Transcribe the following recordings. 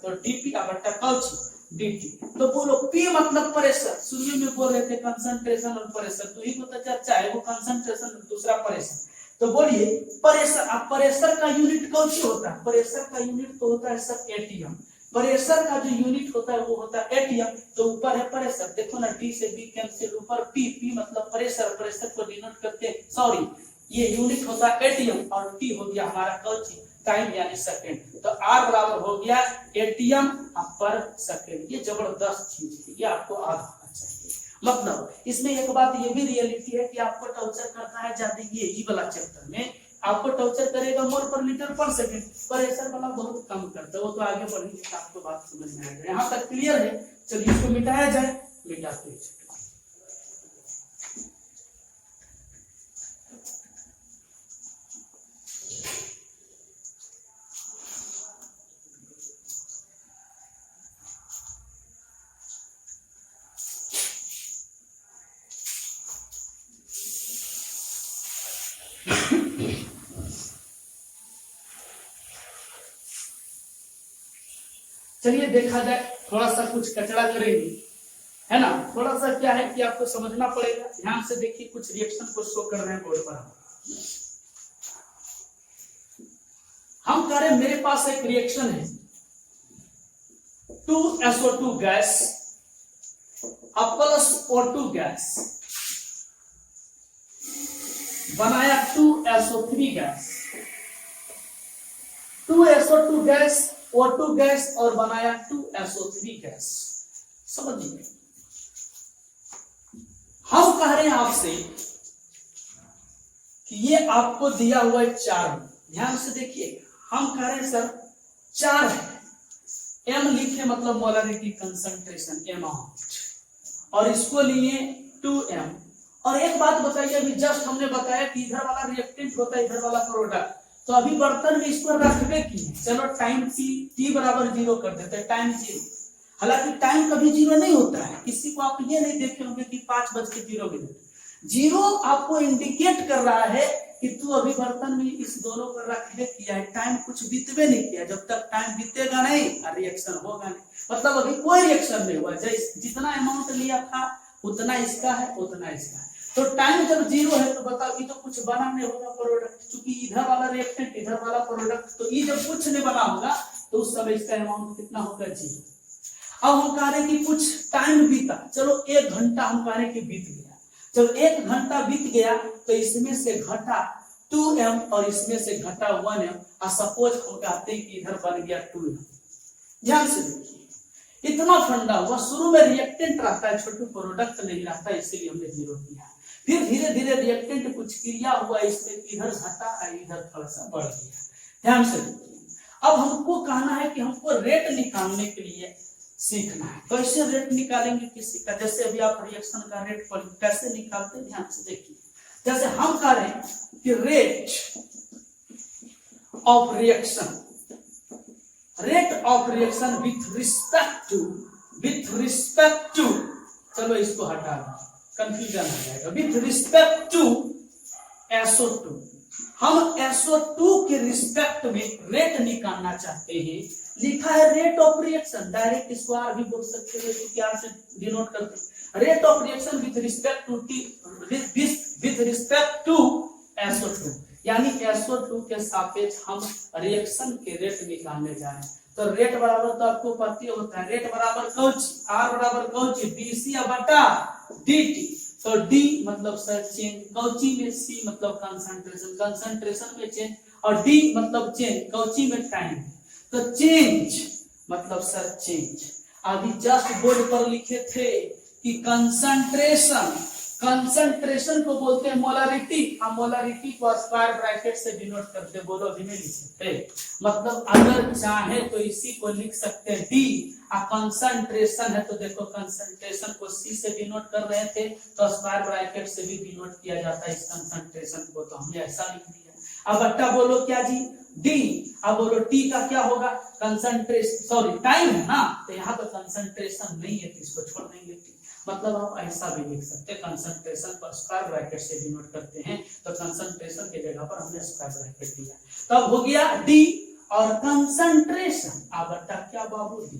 तो डीपी बट्टा Cauchy DT. तो बोलो पी मतलब प्रेशर, शुरू में बोल रहे थे कंसंट्रेशन और प्रेशर, तो ही तो चर्चा है वो कंसंट्रेशन दूसरा प्रेशर। तो बोलिए प्रेशर, अब प्रेशर का यूनिट कौन सी होता है? प्रेशर का यूनिट तो होता है सर एटीएम। प्रेशर का जो यूनिट होता है वो होता है एटीएम। तो ऊपर है प्रेशर, देखो ना डी से बी कैंसिल, ऊपर पी, पी मतलब प्रेशर, प्रेशर को डिनोट करते हैं, सॉरी ये यूनिट होता है एटीएम और टी हो गया हमारा कौची टाइम यानी सेकंड। तो आर बराबर हो गया एटीएम पर सेकंड। ये जबरदस्त चीज है, ये आपको आना चाहिए। मतलब इसमें एक बात ये भी रियलिटी है कि आपको टॉर्चर करता है ज्यादा ये वाला चैप्टर में, आपको टॉर्चर करेगा मोल पर लीटर पर सेकंड, प्रेशर वाला बहुत कम करता है, वो तो आगे बढ़ेंगे तो आपको बात समझ में आएगा। यहाँ तक क्लियर है? चलिए इसको मिटाया जाए, मिटाते हैं। चलिए देखा जाए, थोड़ा सा कुछ कचरा करेंगे, है ना। थोड़ा सा क्या है कि आपको समझना पड़ेगा, ध्यान से देखिए, कुछ रिएक्शन को शो कर रहे हैं बोर्ड पर। हम कह रहे हैं मेरे पास एक रिएक्शन है, 2SO2 gas plus O2 gas बनाया 2SO3 gas, 2SO2 gas O2 gas और बनाया 2SO3 गैस। समझिए, हम कह रहे हैं आपसे कि ये आपको दिया हुआ है 4, ध्यान से देखिए, हम कह रहे हैं सर 4 है, M लिखे मतलब मोलरिटी कंसंट्रेशन अमाउंट, और इसको लिए 2M। और एक बात बताइए, अभी जस्ट हमने बताया कि इधर वाला रिएक्टेंट होता है, इधर वाला प्रोडक्ट, तो अभी बर्तन में इसको रखने की है, चलो टाइम t बराबर 0 कर देते हैं, टाइम 0। हालांकि टाइम कभी 0 नहीं होता है, किसी को आप ये नहीं देखे होंगे कि 5:0 0 आपको इंडिकेट कर रहा है कि तू अभी बर्तन में इस दोनों को रखने किया है, टाइम कुछ बीतवे नहीं किया। जब तक टाइम बीतेगा नहीं रिएक्शन होगा नहीं, मतलब अभी कोई रिएक्शन नहीं हुआ, जितना अमाउंट लिया था उतना इसका है, उतना इसका है। तो टाइम जब 0 है तो बताओ ये तो कुछ बना नहीं होगा प्रोडक्ट, क्योंकि इधर वाला रिएक्टेंट इधर वाला प्रोडक्ट, तो ये जब कुछ नहीं बना होगा तो उस समय इसका अमाउंट कितना होगा 0। अब हम कह रहे हैं कि कुछ टाइम बीता, चलो 1 घंटा हम कह रहे हैं कि बीत गया। जब 1 घंटा बीत गया तो इसमें से घटा 2M और इसमें से घटा 1M, और सपोज हम कहते हैं कि इधर बन गया 2M। ध्यान से देखिए, इतना फंडा हुआ, शुरू में रिएक्टेंट रहता है, छोटू प्रोडक्ट नहीं रहता, इसीलिए हमने 0 किया। फिर धीरे धीरे रिएक्टेंट कुछ क्रिया हुआ, इसमें इधर घटा इधर थोड़ा सा बढ़ गया। ध्यान से देखिए, अब हमको कहना है कि हमको रेट निकालने के लिए सीखना है। कैसे रेट निकालेंगे किसी का? जैसे अभी आप रिएक्शन का रेट कैसे निकालते हैं, ध्यान से देखिए। जैसे हम कह रहे हैं कि rate of reaction, rate of reaction with respect to, चलो इसको हटा दो, कंफ्यूजन आ जाएगा। विथ रिस्पेक्ट टू SO2, हम SO2 के रिस्पेक्ट में रेट निकालना चाहते हैं। लिखा है रेट ऑफ रिएक्शन, डायरेक्ट इसको आर भी बोल सकते हैं, तो क्या से डिनोट करते हैं, rate of reaction with respect to with respect to SO2, यानी SO2 के सापेक्ष हम रिएक्शन के रेट निकालने जा रहे हैं। तो रेट बराबर तो आपको पता होता है, रेट बराबर कौच, आर बराबर कौच BC बटा DT। तो D मतलब सर चेंज, कौची में C मतलब कंसंट्रेशन, कंसंट्रेशन में चेंज, और D मतलब चेंज, कौची में टाइम। तो चेंज मतलब सर चेंज। अभी जस्ट बोर्ड पर लिखे थे कि कंसंट्रेशन, कंसंट्रेशन को बोलते हैं मोलरिटी, हम मोलरिटी को स्क्वायर ब्रैकेट से डिनोट करते हैं, बोलो अभी नहीं लिख सकते, मतलब अगर चाहे तो इसी को लिख सकते हैं D। कंसंट्रेशन है तो देखो कंसंट्रेशन को C से डिनोट कर रहे थे, तो स्क्वायर ब्रैकेट से भी डिनोट किया जाता है इस कंसंट्रेशन को, तो हमने ऐसा लिख दिया। अब बट्टा बोलो क्या जी D, अब बोलो T का क्या होगा, कंसंट्रेशन, सॉरी टाइम है ना, तो यहाँ पर कंसंट्रेशन नहीं है तो इसको छोड़ देंगे T। मतलब आप ऐसा भी लिख सकते हैं, कंसंट्रेशन पर स्क्वायर ब्रैकेट से डिनोट करते हैं, तो कंसंट्रेशन की जगह पर हमने स्क्वायर ब्रैकेट दिया, तब हो गया D। और कंसंट्रेशन आवटा क्या बाबू dt।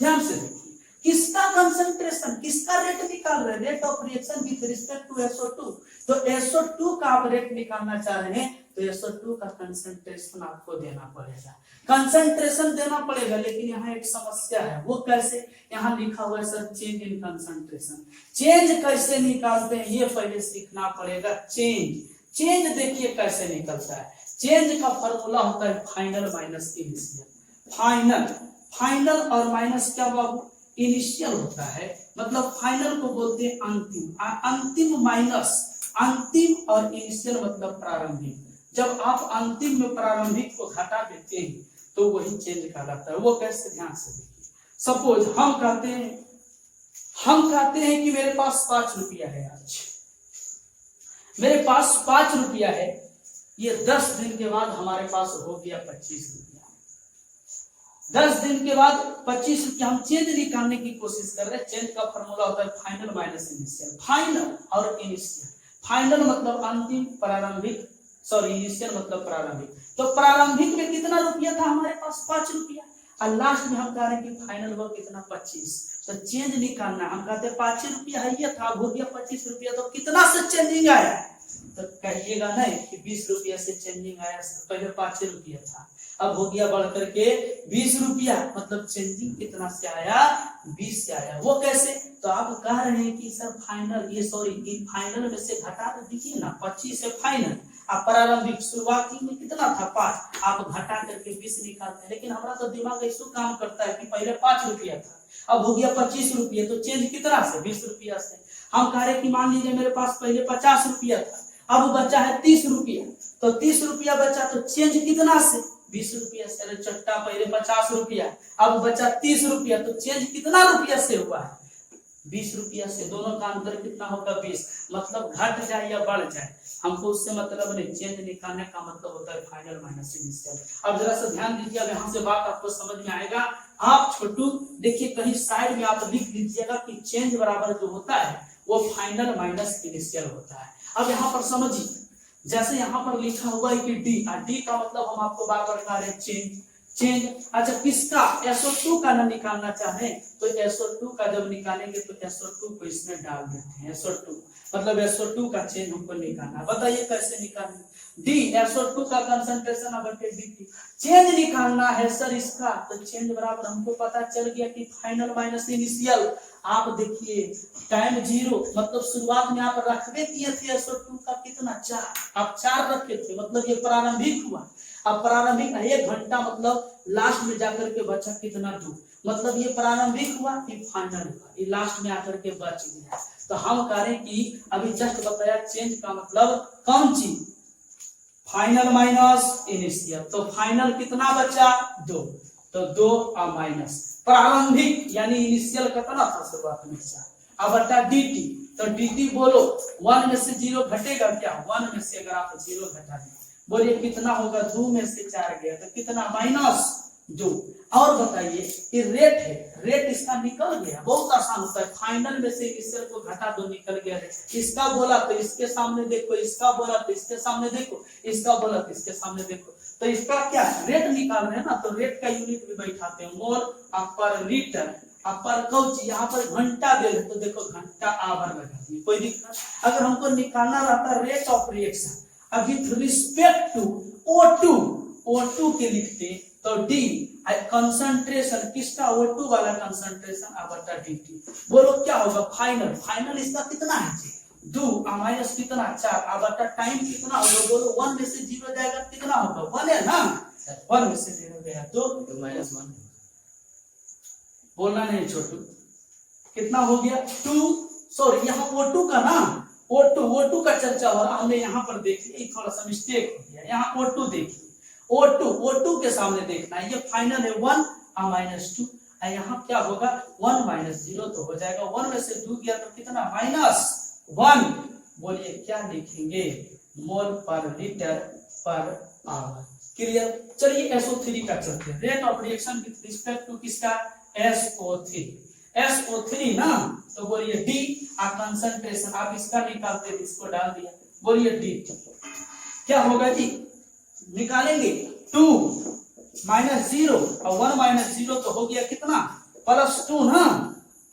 ध्यान से देखिए किसका कंसंट्रेशन, किसका रेट निकाल रहे हैं, rate of reaction with respect to SO2। तो SO2 का आप रेट निकालना चाह रहे हैं तो SO2 का कंसंट्रेशन आपको देना पड़ेगा, कंसंट्रेशन देना पड़ेगा। लेकिन यहाँ एक समस्या है, वो कैसे, यहाँ लिखा हुआ है sir change in concentration. Change कैसे निकालते हैं ये पहले सीखना पड़ेगा। चेंज देखिए कैसे निकलता है। चेंज का फॉर्मूला होता है फाइनल माइनस इनिशियल। फाइनल और माइनस क्या बाबू, इनिशियल होता है, मतलब फाइनल को बोलते हैं अंतिम, अंतिम माइनस अंतिम और इनिशियल मतलब प्रारंभिक। जब आप अंतिम में प्रारंभिक को घटा देते हैं तो वही चेंज कहलाता है। वो कैसे, ध्यान से देखिए। सपोज हम कहते हैं कि मेरे पास 5 रुपया है, आज मेरे पास 5 रुपया है, ये 10 दिन के बाद हमारे पास हो गया 25 रुपया। 10 दिन के बाद 25 रुपया हम चेंज निकालने की कोशिश कर रहे हैं। चेंज का फॉर्मूला होता है फाइनल माइनस इनिशियल। फाइनल और इनिशियल, फाइनल मतलब अंतिम, प्रारंभिक सॉरी इनिशियल मतलब प्रारंभिक। तो प्रारंभिक में कितना रुपया था हमारे पास, 5 रुपया, और लास्ट में हम कह रहे हैं कि फाइनल वो कितना 25। तो चेंज निकालना, हम कहते 5 रुपया है ये था, हो गया 25 रुपया, तो कितना से चेंजिंग आया, तो कहिएगा नहीं कि 20 रुपया से चेंजिंग आया, पहले 5 रुपया था, अब हो गया बढ़ करके 20 रुपया, मतलब चेंजिंग कितना से आया, 20 से आया। वो कैसे, तो आप कह रहे हैं कि सर फाइनल ये सॉरी फाइनल में से घटा तो दीजिए ना, 25 से फाइनल, आप प्रारंभिक शुरुआती में कितना था 5, आप घटा करके 20 निकालते हैं। लेकिन हमारा तो दिमाग ऐसा काम करता है कि पहले 5 रुपया था, अब हो गया 25 रुपया, तो चेंज कितना से, 20 रुपया से। हम कह रहे कि मान लीजिए मेरे पास पहले 50 रुपया था, अब बचा है 30 रुपया, तो 30 रुपया बचा, तो चेंज कितना से, 20 रुपया से। चट्टा पहले 50 रुपया, अब बचा 30 रुपया, तो चेंज कितना रुपया से हुआ है, 20 रुपया से। दोनों का अंतर कितना होगा, 20। मतलब घट जाए या बढ़ जाए हमको उससे मतलब नहीं। चेंज निकालने का मतलब होता है फाइनल माइनस इनिशियल। अब जरा सा ध्यान दीजिए, अब यहाँ से बात आपको समझ में आएगा। आप छोटू देखिए कहीं साइड में आप लिख लीजिएगा कि चेंज बराबर जो होता है वो फाइनल माइनस इनिशियल होता है। अब यहाँ पर समझिए, जैसे यहाँ पर लिखा हुआ है कि डी का मतलब हम आपको बार बार कह रहे हैं चेंज। अच्छा किसका, SO2 का ना निकालना चाहे तो SO2 का जब निकालेंगे तो SO2 को इसमें डाल देते हैं। SO2 मतलब SO2 का चेंज हमको निकालना, बताइए कैसे निकालेंगे। डी SO2 का कंसंट्रेशन बटे dt, चेंज निकालना है सर इसका, तो चेंज बराबर हमको पता चल गया कि फाइनल माइनस इनिशियल। आप देखिए टाइम 0 मतलब शुरुआत में आप रखते किए थे SO2 का कितना 4, आप 4 रखे थे, मतलब ये प्रारंभिक हुआ। अब प्रारंभिक 1 घंटा मतलब लास्ट में जाकर के बचा कितना 2, मतलब ये प्रारंभिक हुआ ये फाइनल हुआ, ये लास्ट में आकर के बच गया। तो हम कह रहे हैं कि अभी जस्ट बताया चेंज का मतलब कौन चीज, फाइनल माइनस इनिशियल। तो फाइनल कितना बचा 2, तो 2 और माइनस प्रारंभिक यानी इनिशियल कितना था शुरुआत में 4, अब बटा dt। तो dt बोलो 1 में से 0 घटेगा क्या, 1 में से अगर आप 0 घटा दें बोलिए कितना होगा, 2 में से 4 गया तो कितना -2। और बताइए कि रेट है, रेट इसका निकल गया, बहुत आसान होता है। फाइनल में से इनिशियल को घटा दो, निकल गया रेट। इसका बोला तो इसके सामने देखो, इसका बोला तो इसके सामने देखो, इसका बोला तो इसके सामने देखो, तो इसका क्या रेट निकाल रहे हैं ना, तो रेट का यूनिट भी बैठाते हैं, मोल पर लीटर पर कौच, यहाँ पर घंटा दे तो देखो घंटा आवर लगा दिए, कोई दिक्कत। अगर हमको निकालना रहता रेट ऑफ रिएक्शन अभी रिस्पेक्ट टू O2 के लिखते तो डी कंसंट्रेशन किसका, O2 वाला कंसंट्रेशन बटा dt। बोलो क्या होगा, फाइनल इसका कितना है 2 माइनस कितना 4 बटा टाइम कितना होगा, बोलो 1 में से 0 जाएगा कितना होगा, 1 है ना, 1 में से 0 गया तो -1। बोलना नहीं छोटू, कितना हो गया 2, सॉरी यहाँ O2 का ना, O2 का चर्चा हो रहा, हमने यहाँ पर देखिए थोड़ा सा मिस्टेक हो गया, यहाँ O2 देखिए, O2 के सामने देखना है, ये फाइनल है 1 -2, यहाँ क्या होगा 1 - 0 तो हो जाएगा, 1 में से 2 गया तो कितना -1। बोलिए क्या लिखेंगे, मोल पर लीटर पर आवर। क्लियर। चलिए SO3 का चलते हैं, rate of reaction with respect to किसका, SO3 ना, तो बोलिए D कंसंट्रेशन, आप इसका निकालते हैं, इसको डाल दिया, बोलिए D क्या होगा जी, निकालेंगे 2 -0 और 1 - 0 तो हो गया कितना +2 ना,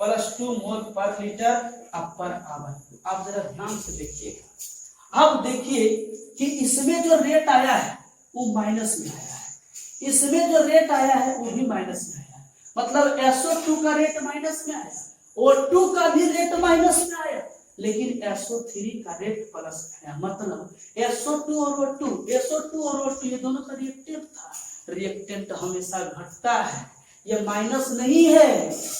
+2 मोल पर लीटर अपर आवर। आप जरा ध्यान से देखिएगा। अब देखिए कि इसमें जो रेट आया है वो माइनस में आया है, इसमें जो रेट आया है वो भी माइनस में आया है, मतलब SO2 का रेट माइनस में आया, O2 का भी रेट माइनस में आया, लेकिन SO3 का रेट प्लस में आया। मतलब SO2 और O2 ये दोनों का रिएक्टेंट था, रिएक्टेंट हमेशा घटता है, ये माइनस नहीं है,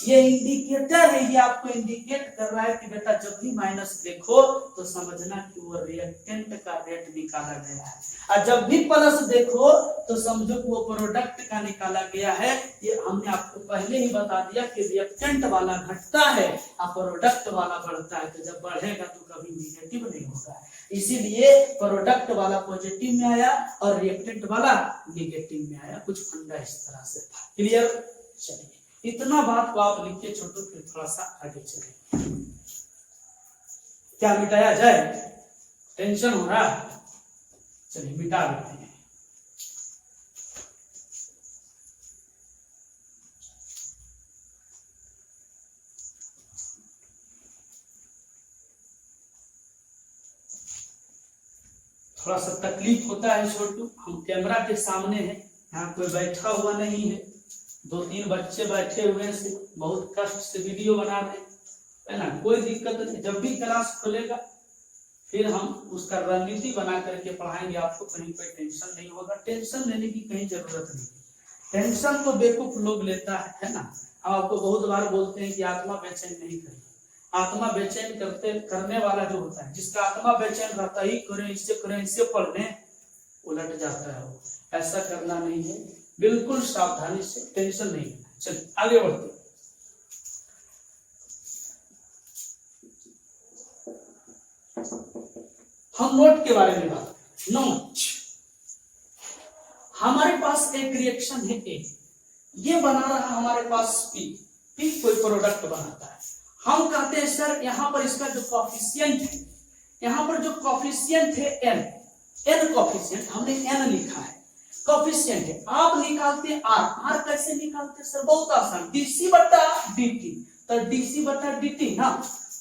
ये इंडिकेटर है, ये आपको इंडिकेट कर रहा है कि बेटा जब भी माइनस देखो तो समझना कि वो रिएक्टेंट का रेट निकाला गया है, और जब भी प्लस देखो तो समझो कि वो प्रोडक्ट का निकाला गया है। ये हमने आपको पहले ही बता दिया कि रिएक्टेंट वाला घटता है और प्रोडक्ट वाला बढ़ता है, तो जब बढ़ेगा तो कभी निगेटिव नहीं होगा, इसीलिए प्रोडक्ट वाला पॉजिटिव में आया और रिएक्टेंट वाला निगेटिव में आया। कुछ फंडा इस तरह से था, क्लियर। चलिए इतना बात को आप लिख के छोटो, फिर थोड़ा सा आगे चले। क्या मिटाया जाए, टेंशन हो रहा है, चलिए मिटा देते हैं। थोड़ा सा तकलीफ होता है छोटू, हम कैमरा के सामने हैं, यहाँ कोई बैठा हुआ नहीं है, 2-3 बच्चे बैठे हुए हैं, बहुत कष्ट से वीडियो बना रहे है ना, कोई दिक्कत नहीं। जब भी क्लास खुलेगा फिर हम उसका रणनीति बना करके पढ़ाएंगे आपको, कहीं कोई टेंशन नहीं होगा, टेंशन लेने की कहीं जरूरत नहीं। टेंशन तो बेवकूफ लोग लेता है ना। हम आपको बहुत बार बोलते हैं कि आत्मा बेचैन नहीं करें, आत्मा बेचैन करने वाला जो होता है, जिसका आत्मा बेचैन रहता ही करें इससे पढ़ लें, उलट जाता है वो। ऐसा करना नहीं है, बिल्कुल सावधानी से, टेंशन नहीं लेना। चलिए आगे बढ़ते। हम नोट के बारे में बात करें। नोट, हमारे पास एक रिएक्शन है ए, ये बना रहा हमारे पास पी, पी कोई प्रोडक्ट बनाता है। हम कहते हैं सर यहाँ पर इसका जो कॉफिशिएंट है, यहाँ पर जो कॉफिशिएंट है एन, एन कॉफिशिएंट हमने एन लिखा है, कॉफिशिएंट है। आप निकालते हैं आर, आर कैसे निकालते हैं सर, बहुत आसान, डीसी बटा डीटी, तो डीसी बटा डीटी ना,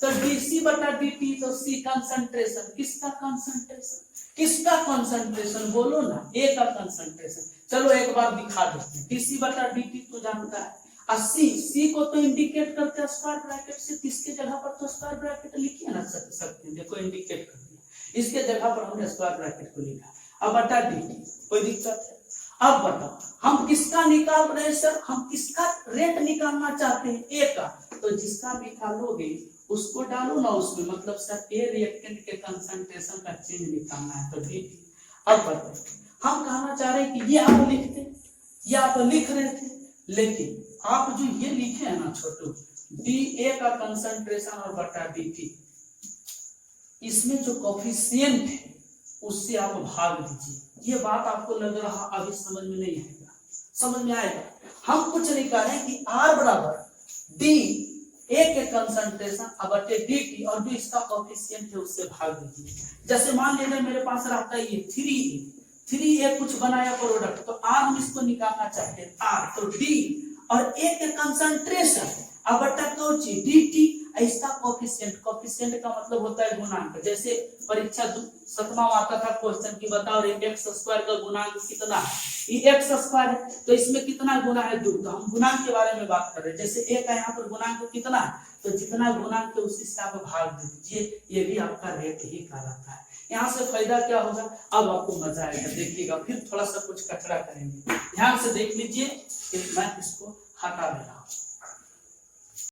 तो डीसी बटा डीटी तो सी कंसंट्रेशन, किसका कंसंट्रेशन, किसका कंसंट्रेशन बोलो ना, ए का कंसंट्रेशन। चलो एक बार दिखा देते हैं, डीसी बटा डीटी तो जानता है, और सी को तो इंडिकेट करते हैं स्क्वायर ब्रैकेट से, किसके जगह पर तो स्क्वायर ब्रैकेट लिखिए ना सकते हैं, देखो इंडिकेट कर दिया, इसके जगह पर हमने स्क्वायर ब्रैकेट को लिखा। अब बटा डी, कोई दिक्कत है। अब बताओ हम किसका निकाल रहे हैं सर, हम किसका रेट निकालना चाहते हैं, ए का, तो जिसका निकालोगे उसको डालो ना उसमें, मतलब सर ए रिएक्टेंट के कंसंट्रेशन का चेंज निकालना है, तो डी। अब बताओ हम कहना चाह रहे हैं कि ये आप लिखते, ये आप लिख रहे थे, लेकिन आप जो ये लिखे हैं ना छोटू, डी ए का कंसंट्रेशन और बटा डी टी, इसमें जो कॉफिशिएंट है उससे आप भाग दीजिए। ये बात आपको लग रहा अभी समझ में नहीं आएगा, समझ में आएगा। हम कुछ नहीं कह रहे हैं कि आर बराबर डी ए के कंसंट्रेशन अब बटे डी टी, और जो इसका कॉफिशिएंट है उससे भाग दीजिए। जैसे मान लीजिए मेरे पास रहता है ये 3A कुछ बनाया प्रोडक्ट, तो आर हम इसको निकालना चाहते हैं, आर तो डी और ए के कंसंट्रेशन अब बटा कोची dt, इसका कोफिशिएंट, कोफिशिएंट का मतलब होता है गुणांक। जैसे परीक्षा 7वां में आता था क्वेश्चन की बताओ रे x स्क्वायर का गुणांक कितना है, ये x स्क्वायर है तो इसमें कितना गुना है 2, तो हम गुणांक के बारे में बात कर रहे हैं। जैसे a का यहाँ पर गुणांक कितना है, तो जितना गुणांक है उसी से आप भाग दे दीजिए, ये भी आपका रेट ही कहलाता है। यहाँ से फायदा क्या होगा, अब आपको मजा आएगा, देखिएगा। फिर थोड़ा सा कुछ कचरा करेंगे, ध्यान से देख लीजिए, मैं इसको हटा दे रहा हूँ।